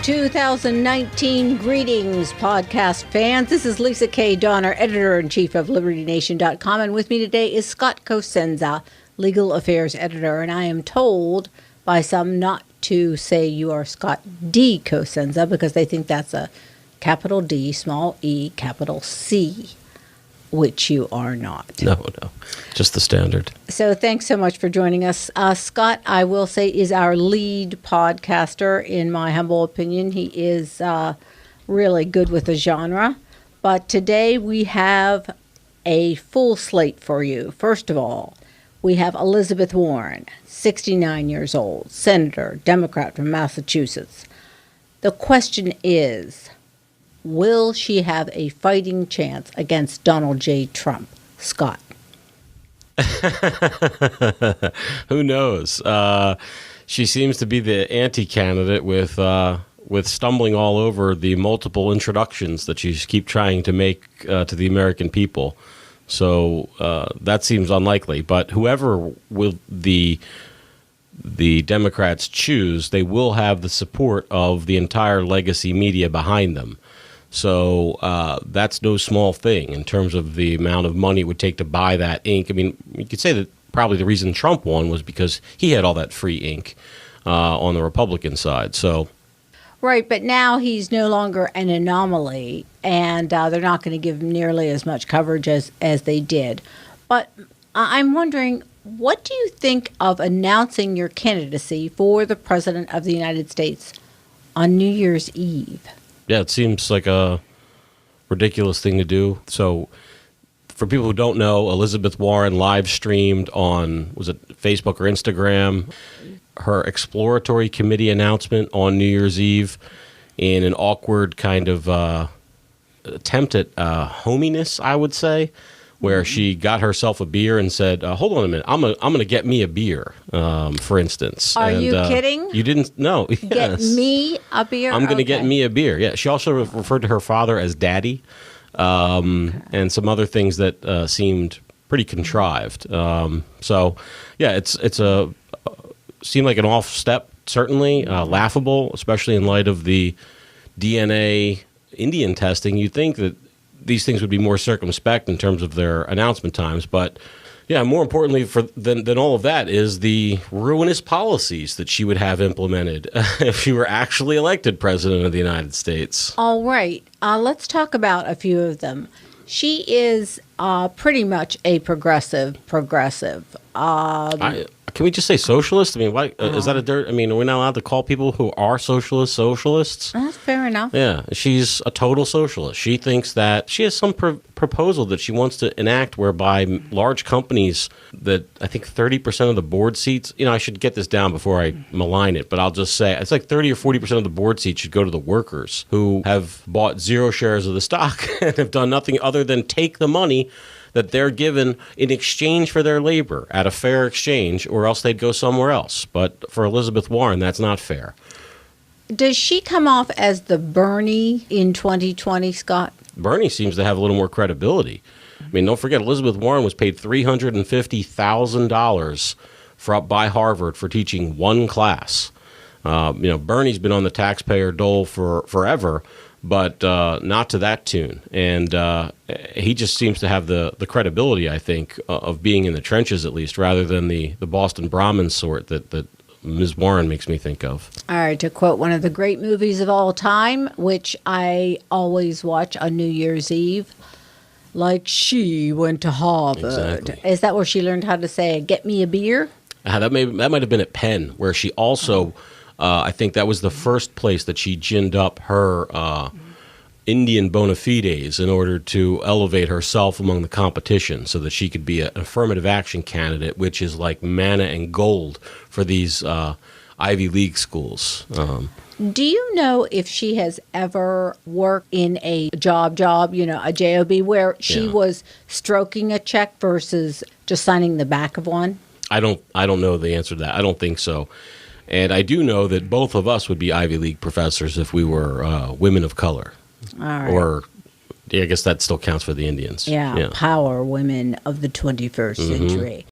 2019 greetings, podcast fans. This is Lisa K. Donner, editor-in-chief of LibertyNation.com, and with me today is Scott Cosenza, legal affairs editor, and I am told by some not to say you are Scott D. Cosenza because they think that's a capital D, small e, capital C, which you are not. No, just the standard. So thanks so much for joining us. Scott, I will say, is our lead podcaster, in my humble opinion. He is really good with the genre. But today we have a full slate for you. First of all, we have Elizabeth Warren, 69 years old, senator, Democrat from Massachusetts. The question is, will she have a fighting chance against Donald J. Trump? Scott. Who knows? She seems to be the anti-candidate with stumbling all over the multiple introductions that she keeps trying to make to the American people. So that seems unlikely. But whoever will the Democrats choose, they will have the support of the entire legacy media behind them. So that's no small thing in terms of the amount of money it would take to buy that ink. I mean, you could say that probably the reason Trump won was because he had all that free ink on the Republican side. So, right, but now he's no longer an anomaly, and they're not going to give him nearly as much coverage as they did. But I'm wondering, what do you think of announcing your candidacy for the President of the United States on New Year's Eve? Yeah, it seems like a ridiculous thing to do. So for people who don't know, Elizabeth Warren live streamed on, was it Facebook or Instagram, her exploratory committee announcement on New Year's Eve in an awkward kind of attempt at hominess, I would say, where she got herself a beer and said, hold on a minute, I'm gonna get me a beer, for instance. Are you kidding? You didn't know. Yes. Get me a beer? I'm going to get me a beer. Yeah. She also referred to her father as daddy, and some other things that seemed pretty contrived. So, yeah, it's seemed like an off step, certainly, laughable, especially in light of the DNA Indian testing. You'd think that these things would be more circumspect in terms of their announcement times, but yeah, more importantly than all of that is the ruinous policies that she would have implemented if she were actually elected president of the United States. All right, let's talk about a few of them. She is pretty much a progressive. Can we just say socialist? I mean, why is that a dirt? I mean, are we not allowed to call people who are socialists? That's fair enough. Yeah, she's a total socialist. She thinks that she has some proposal that she wants to enact whereby large companies that I think 30% of the board seats, I should get this down before I malign it, but I'll just say it's like 30 or 40% of the board seats should go to the workers who have bought 0 shares of the stock and have done nothing other than take the money that they're given in exchange for their labor at a fair exchange, or else they'd go somewhere else. But for Elizabeth Warren, that's not fair. Does she come off as the Bernie in 2020, Scott? Bernie seems to have a little more credibility. I mean, don't forget, Elizabeth Warren was paid $350,000 by Harvard for teaching one class. Bernie's been on the taxpayer dole for forever, but not to that tune. And he just seems to have the credibility, I think, of being in the trenches at least, rather than the Boston Brahmin sort that Ms. Warren makes me think of. All right, to quote one of the great movies of all time, which I always watch on New Year's Eve, like she went to Harvard. Exactly. Is that where she learned how to say, get me a beer? That might have been at Penn, where she also... I think that was the first place that she ginned up her Indian bona fides in order to elevate herself among the competition so that she could be an affirmative action candidate, which is like manna and gold for these Ivy League schools. Do you know if she has ever worked in a job, a job, where she was stroking a check versus just signing the back of one? I don't know the answer to that. I don't think so. And I do know that both of us would be Ivy League professors if we were women of color. All right. Or I guess that still counts for the Indians. Yeah, power women of the 21st century.